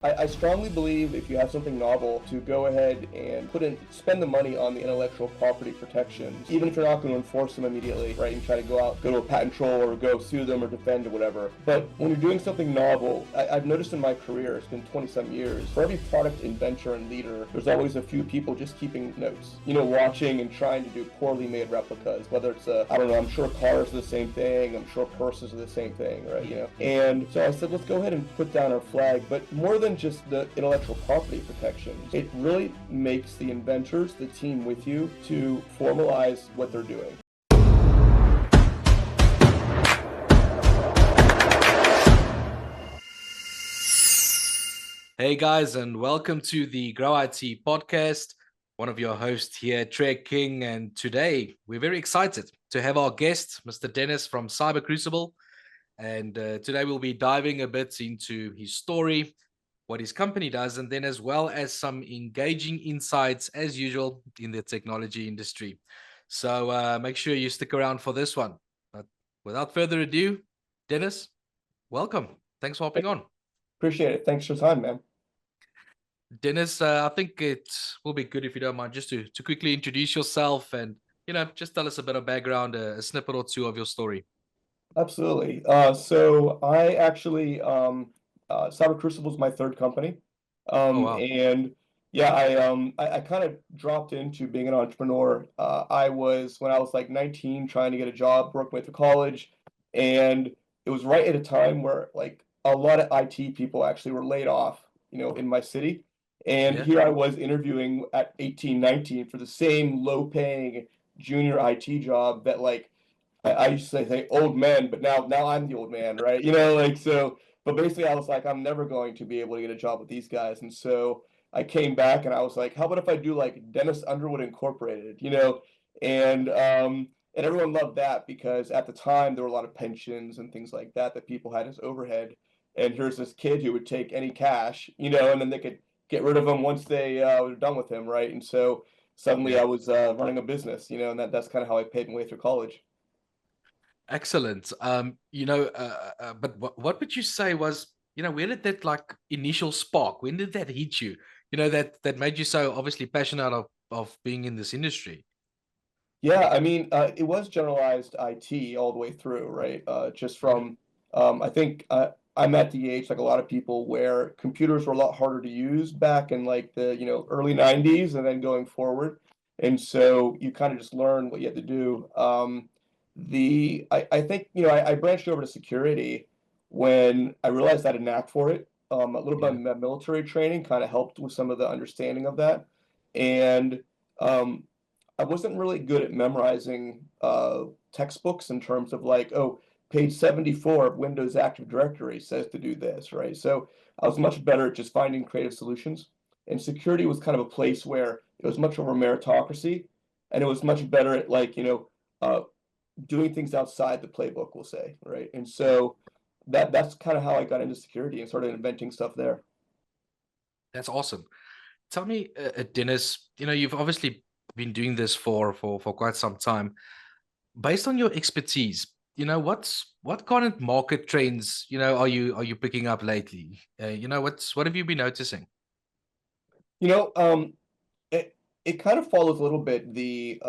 I strongly believe if you have something novel to go ahead and spend the money on the intellectual property protections, even if you're not going to enforce them immediately, right? And try to go to a patent troll or go sue them or defend or whatever. But when you're doing something novel, I've noticed in my career, it's been 20 some years, for every product inventor and leader, there's always a few people just keeping notes, watching and trying to do poorly made replicas, whether it's I don't know, I'm sure cars are the same thing, I'm sure purses are the same thing, right? And so I said, let's go ahead and put down our flag, but more than just the intellectual property protections. It really makes the inventors, the team with you, to formalize what they're doing. Hey guys, and welcome to the Grow IT podcast. One of your hosts here, Trey King, and today we're very excited to have our guest, Mr. Dennis from Cyber Crucible. And today we'll be diving a bit into his story, what his company does, and then as well as some engaging insights as usual in the technology industry. So make sure you stick around for this one. But without further ado, Dennis, welcome. Thanks for hopping on. Appreciate it. Thanks for your time, man. Dennis, I think it will be good if you don't mind just to quickly introduce yourself and, just tell us a bit of background, a snippet or two of your story. Absolutely. So I actually, Cyber Crucible is my third company. Oh, wow. And yeah, I kind of dropped into being an entrepreneur. When I was like 19, trying to get a job, working with the college, and it was right at a time where like a lot of IT people actually were laid off, in my city. And Yeah. here I was interviewing at 18, 19 for the same low-paying junior IT job that like I used to say old men, but now I'm the old man, right? But basically I was like, I'm never going to be able to get a job with these guys. And so I came back and I was like, how about if I do like Dennis Underwood Incorporated, and everyone loved that because at the time there were a lot of pensions and things like that people had as overhead. And here's this kid who would take any cash, and then they could get rid of him once they were done with him, right? And so suddenly Yeah. I was running a business, and that's kind of how I paid my way through college. Excellent. But what would you say was, where did that like initial spark, when did that hit you? That made you so obviously passionate of being in this industry. Yeah, I mean, it was generalized IT all the way through, right? Just Yeah. from, I think I'm at the age, like a lot of people, where computers were a lot harder to use back in like the, early 90s and then going forward. And so you kind of just learn what you had to do. I think, I branched over to security when I realized I had a knack for it. A little bit Yeah. of my military training kind of helped with some of the understanding of that. And, um, I wasn't really good at memorizing textbooks in terms of like, oh, page 74 of Windows Active Directory says to do this, right? So I was much better at just finding creative solutions. And security was kind of a place where it was much more meritocracy, and it was much better at like, doing things outside the playbook, we'll say, right? And Yeah. so that's kind of how I got into security and started inventing stuff there. That's awesome. Tell me, Dennis, you've obviously been doing this for quite some time. Based on your expertise, what current market trends, are you picking up lately? What have you been noticing? You know, um, it kind of follows a little bit the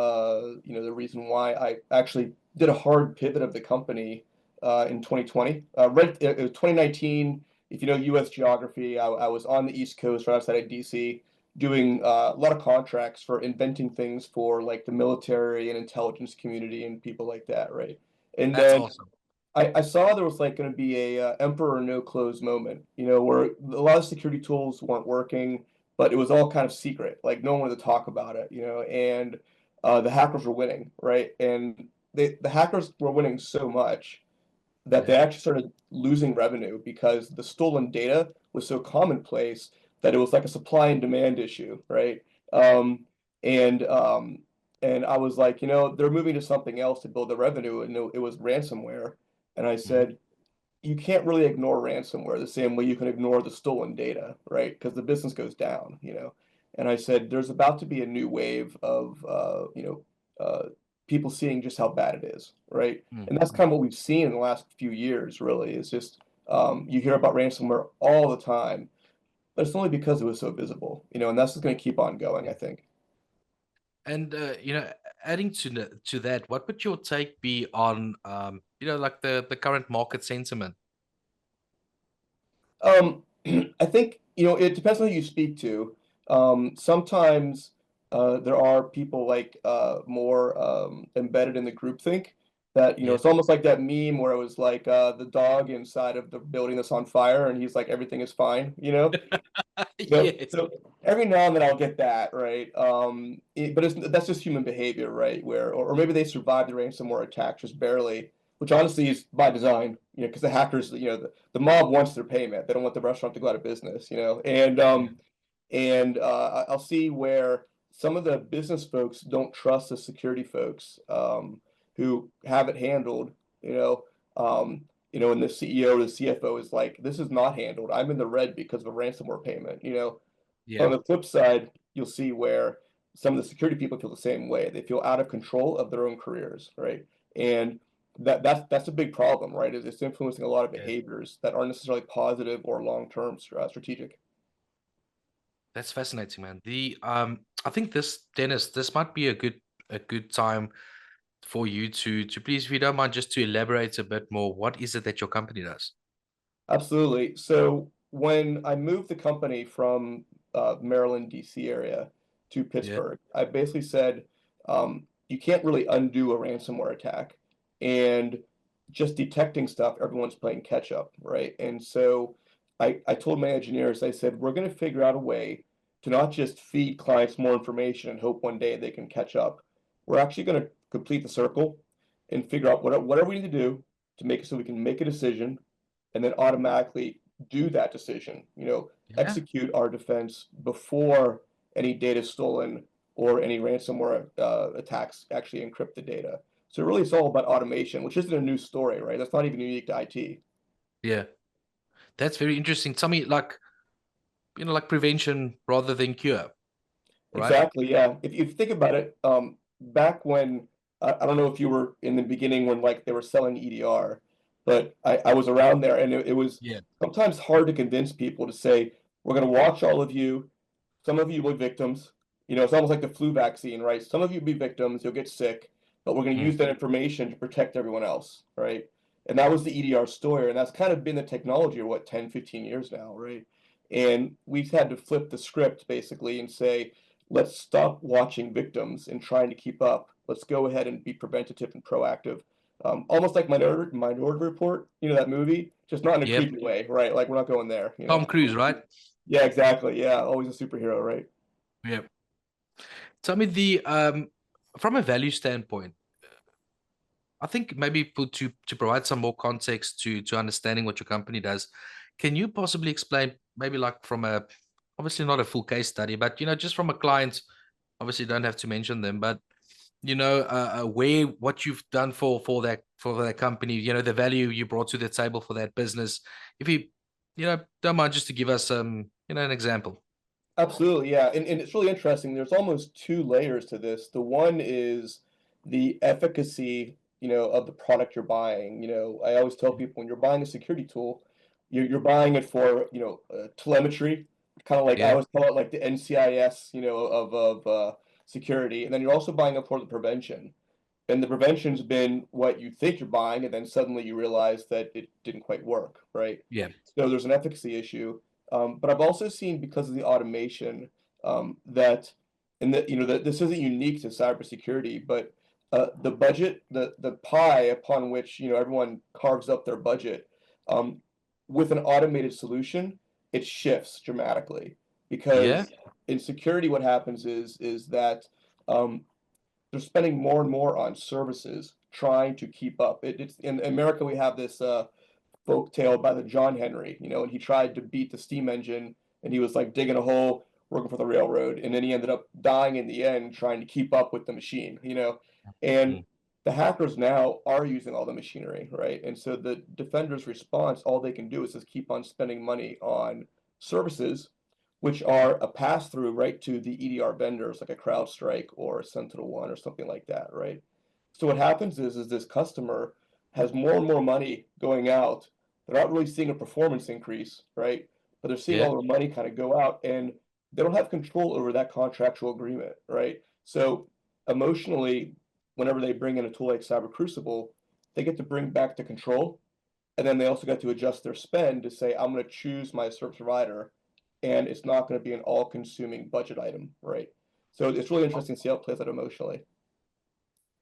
reason why I actually did a hard pivot of the company in 2020. It was 2019. If you know U.S. geography, I was on the East Coast, right outside of D.C., doing a lot of contracts for inventing things for like the military and intelligence community and people like that, right? And That's then awesome. I saw there was like going to be a emperor no clothes moment, where a lot of security tools weren't working, but it was all kind of secret. Like no one wanted to talk about it, and the hackers were winning, right? And the hackers were winning so much that they Yeah. actually started losing revenue because the stolen data was so commonplace that it was like a supply and demand issue, right? Um, and um, and I was like, they're moving to something else to build the revenue, and it was ransomware. And I Mhm. said, you can't really ignore ransomware the same way you can ignore the stolen data, right? Because the business goes down. And I said, there's about to be a new wave of, people seeing just how bad it is, right? And that's Mhm. kind of what we've seen in the last few years, really, is just you hear about ransomware all the time. but it's only because it was so visible, and that's just going to keep on going, I think. And adding to that, what would your take be on like the current market sentiment? I think, it depends on who you speak to. Sometimes there are people like more embedded in the groupthink that, Yeah. it's almost like that meme where it was like the dog inside of the building that's on fire and he's like, everything is fine, you know? Yes. So every now and then I'll get that, right? But that's just human behavior, right? Or maybe they survived the ransomware attack just barely, which honestly is by design, because the hackers, the mob wants their payment. They don't want the restaurant to go out of business, Yeah. I'll see where some of the business folks don't trust the security folks who have it handled, you know. And the CEO or the CFO is like, this is not handled. I'm in the red because of a ransomware payment. Yeah. On the flip side, you'll see where some of the security people feel the same way. They feel out of control of their own careers, right? And that's a big problem, right? It's influencing a lot of Yeah. behaviors that aren't necessarily positive or long-term strategic. That's fascinating, man. I think this, Dennis, this might be a good time for you to please, if you don't mind, just to elaborate a bit more. What is it that your company does? Absolutely. So when I moved the company from Maryland, D.C. area to Yeah. Pittsburgh, I basically said you can't really undo a ransomware attack, and just detecting stuff, everyone's playing catch up, right? And so I told my engineers, I said, we're going to figure out a way to not just feed clients more information and hope one day they can catch up. We're actually going to complete the circle and figure out whatever we need to do to make it so we can make a decision and then automatically do that decision, Yeah. execute our defense before any data is stolen or any ransomware attacks actually encrypt the data. So really it's all about automation, which isn't a new story, right? That's not even unique to IT. Yeah. That's very interesting. Tell me, like prevention rather than cure, right? Exactly, yeah. If you think about it, back when I don't know if you were in the beginning when like they were selling EDR, but I was around there and it was Yeah. sometimes hard to convince people to say, we're going to watch all of you. Some of you will be victims. It's almost like the flu vaccine, right? Some of you will be victims, you'll get sick, but we're going to Mm. use that information to protect everyone else, right? And that was the EDR story, and that's kind of been the technology of what, 10, 15 years now, right? And we've had to flip the script basically and say, let's stop watching victims and trying to keep up. Let's go ahead and be preventative and proactive. Almost like Minority Report, that movie, just not in a Yep. creepy way, right? Like we're not going there. Tom Cruise, right? Yeah, exactly. Yeah, always a superhero, right? Yep. Tell me from a value standpoint, I think maybe to provide some more context to understanding what your company does, can you possibly explain maybe like from a obviously not a full case study, but just from a client, obviously don't have to mention them, but where what you've done for that company, the value you brought to the table for that business. If you don't mind just to give us an example. Absolutely, yeah. And it's really interesting. There's almost two layers to this. The one is the efficacy, of the product you're buying. I always tell people when you're buying a security tool, you're buying it for, telemetry, kind of like I Yeah. always call it like the NCIS, of security. And then you're also buying it for the prevention. And the prevention's been what you think you're buying, and then suddenly you realize that it didn't quite work, right? Yeah. So there's an efficacy issue. But I've also seen because of the automation that, and that this isn't unique to cybersecurity, but the budget, the pie upon which everyone carves up their budget, um, with an automated solution, it shifts dramatically Yeah. because in security, what happens is that um, they're spending more and more on services trying to keep up. It's in America we have this folk tale by the John Henry, and he tried to beat the steam engine and he was like digging a hole working for the railroad and then he ended up dying in the end trying to keep up with the machine. And Mm. the hackers now are using all the machinery, right? And so the defender's response, all they can do is just keep on spending money on services which are a pass through right to the EDR vendors like a CrowdStrike or a SentinelOne or something like that, right? So what happens is this customer has more and more money going out. They're not really seeing a performance increase, right? but they're seeing Yeah. all their money kind of go out, and they don't have control over that contractual agreement, right? So emotionally, whenever they bring in a tool like Cyber Crucible, they get to bring back the control, and then they also get to adjust their spend to say, I'm going to choose my service provider, and it's not going to be an all-consuming budget item, right? So it's really interesting to see how it plays out emotionally.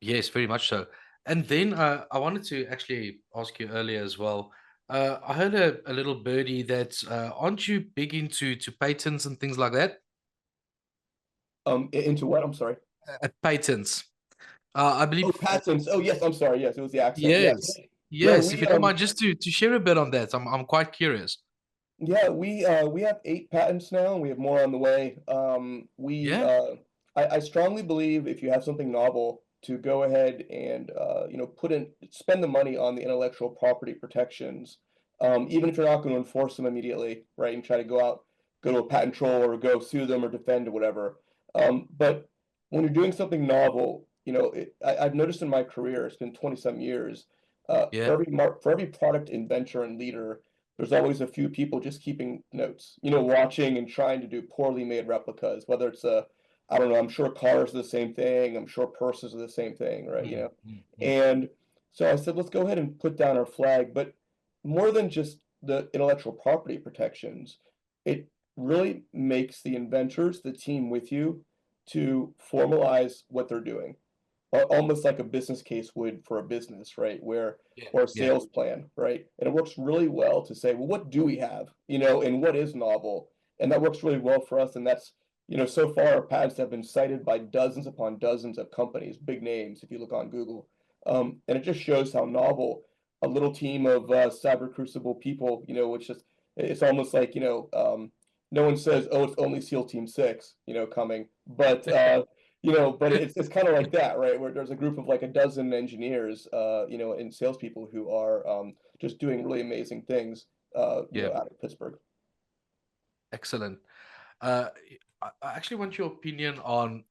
Yes, very much so. And then I wanted to actually ask you earlier as well. I heard a little birdie that aren't you big into patents and things like that? Into what? I'm sorry. Patents. I Oh, believe. patents. Oh, yes. I'm sorry. Yes, it was the accent. Yeah. Yes, Yeah, yes. If you don't mind, just to share a bit on that, I'm quite curious. we have 8 patents now, and we have more on the way. Yeah, I strongly believe if you have something novel, to go ahead and spend the money on the intellectual property protections, even if you're not going to enforce them immediately, right? And try to go to a patent troll or go sue them or defend or whatever. But when you're doing something novel, I've noticed in my career, it's been 20 some years, yeah. for every product inventor and leader, there's always a few people just keeping notes, watching and trying to do poorly made replicas, whether it's I don't know, I'm sure cars are the same thing, I'm sure purses are the same thing, right? Mm, mm, mm. And so I said, let's go ahead and put down our flag, but more than just the intellectual property protections, it really makes the inventors, the team with you, to formalize what they're doing, almost like a business case would for a business, right? Yeah, Or a yeah, sales plan, right? And it works really well to say, well, what do we have, and what is novel? And that works really well for us. And that's, so far our patents have been cited by dozens upon dozens of companies, big names, if you look on Google. And it just shows how novel a little team of Cyber Crucible people, which just, it's almost like, no one says, oh, it's only SEAL Team 6, coming. But it's kind of like that, right? Where there's a group of like a dozen engineers, and salespeople who are just doing really amazing things, yeah. out of Pittsburgh. Excellent. Uh, I actually want your opinion on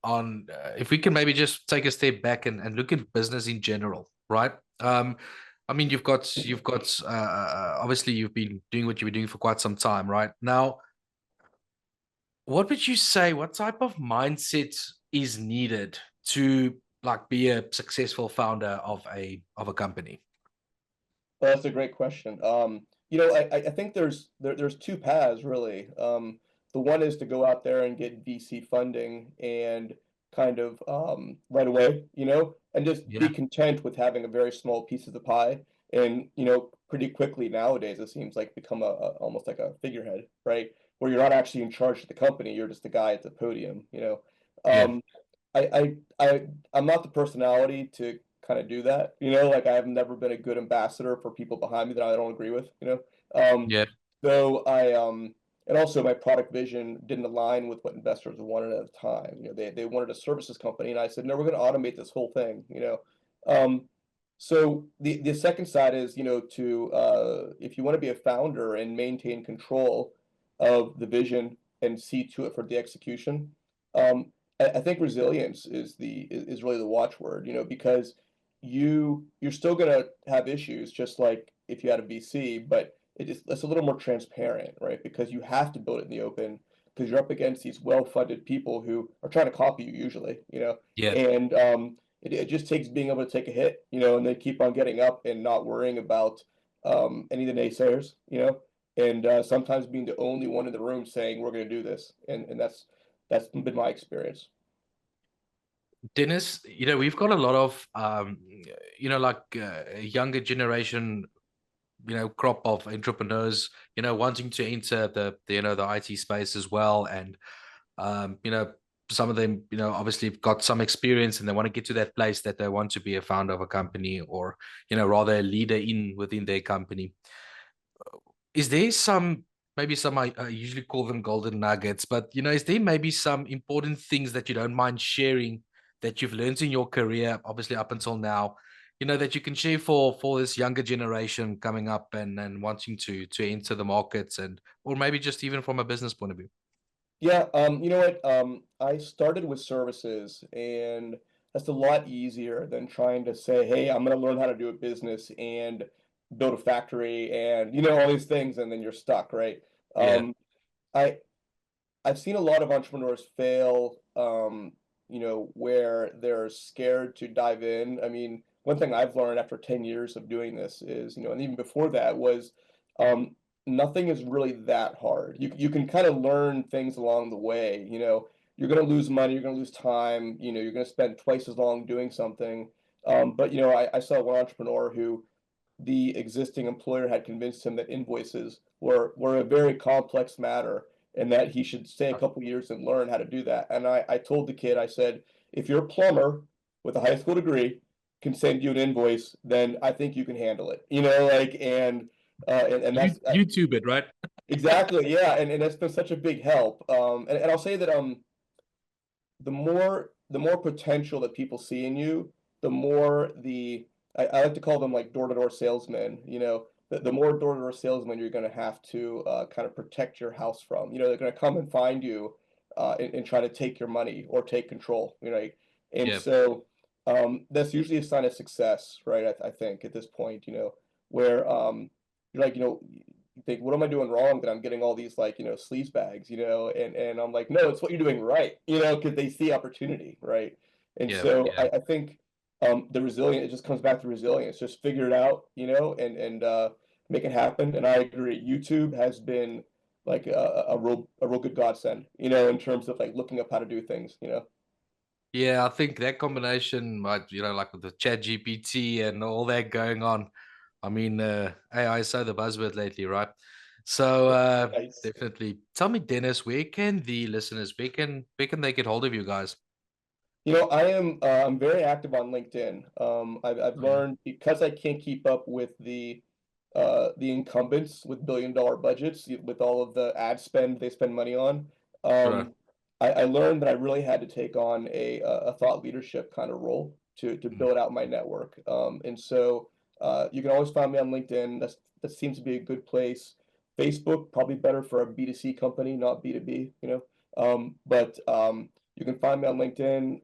if we can maybe just take a step back and look at business in general, right? I mean, you've got obviously you've been doing what you've been doing for quite some time, right? Now, what would you say? What type of mindset is needed to like be a successful founder of a company? Well, that's a great question. I think there's two paths really. The one is to go out there and get VC funding and kind of right away, and just be Yeah, content with having a very small piece of the pie. And pretty quickly nowadays, it seems like become almost like a figurehead, right? Where you're not actually in charge of the company, you're just the guy at the podium. yeah, Um, I'm not the personality to kind of do that, like I have never been a good ambassador for people behind me that I don't agree with. Um, yeah, so and also my product vision didn't align with what investors wanted at the time. They wanted a services company, and I said, no, we're going to automate this whole thing. Um, so the second side is, to if you want to be a founder and maintain control of the vision and see to it for the execution. I think resilience is really the watchword, because you're still gonna have issues, just like if you had a VC, but it's a little more transparent, right? Because you have to build it in the open, because you're up against these well-funded people who are trying to copy you usually. yeah. And it just takes being able to take a hit, and then keep on getting up and not worrying about any of the naysayers. And sometimes being the only one in the room saying we're going to do this, and that's been my experience. Dennis, we've got a lot of like younger generation, crop of entrepreneurs, wanting to enter the IT space as well. And some of them, obviously have got some experience and they want to get to that place that they want to be a founder of a company or, rather a leader within their company. Is there maybe some, I usually call them golden nuggets, but is there maybe some important things that you don't mind sharing that you've learned in your career, obviously up until now, that you can share for this younger generation coming up and wanting to enter the markets, and or maybe just even from a business point of view? Yeah, you know what? I started with services, and that's a lot easier than trying to say, "Hey, I'm going to learn how to do a business and build a factory and all these things," and then you're stuck, right? Yeah. I I've seen a lot of entrepreneurs fail, where they're scared to dive in. I mean, one thing I've learned after 10 years of doing this is, and even before that was, um, nothing is really that hard. You can kind of learn things along the way. You're going to lose money, you're going to lose time, you're going to spend twice as long doing something. But I saw one entrepreneur who the existing employer had convinced him that invoices were a very complex matter and that he should stay a couple years and learn how to do that. And I told the kid, I said, if your plumber with a high school degree can send you an invoice, then I think you can handle it. And that's YouTube it, right? exactly, yeah. And that's been such a big help. And I'll say that the more potential that people see in you, the more I like to call them like door-to-door salesmen. The more door-to-door salesmen you're going to have to kind of protect your house from. They're going to come and find you and try to take your money or take control. And Yeah. so that's usually a sign of success, right? I think at this point, where you're like, you think, what am I doing wrong that I'm getting all these like, sleaze bags, and I'm like, no, it's what you're doing right, because they see opportunity, right? And Yeah. so Yeah. I think the resilience, it just comes back to resilience. Just figure it out, and make it happen. And I agree, YouTube has been like a real good godsend, in terms of like looking up how to do things. Yeah, I think that combination, like like with the Chat GPT and all that going on. I mean, AI is so the buzzword lately, right? So Nice. definitely. Tell me, Dennis, where can the listeners, where can they get hold of you guys? I'm very active on LinkedIn. I've Oh, yeah. learned because I can't keep up with the incumbents with billion-dollar budgets, with all of the ad spend they spend money on. Right. I learned that I really had to take on a thought leadership kind of role to Mm. build out my network. And so you can always find me on LinkedIn. That seems to be a good place. Facebook probably better for a B2C company, not B2B. But you can find me on LinkedIn.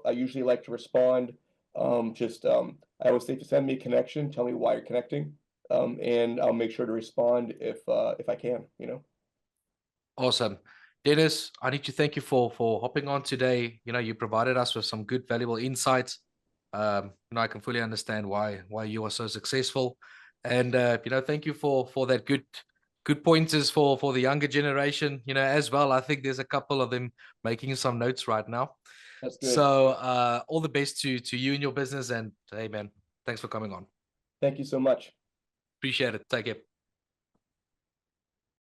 I usually like to respond. I always say to send me a connection, tell me why you're connecting, and I'll make sure to respond if I can. Awesome. Dennis, I need to thank you for hopping on today. You provided us with some good, valuable insights. I can fully understand why you are so successful. And thank you for that good pointers for the younger generation, as well. I think there's a couple of them making some notes right now. That's good. So all the best to you and your business. And hey man, thanks for coming on. Thank you so much. Appreciate it. Take care.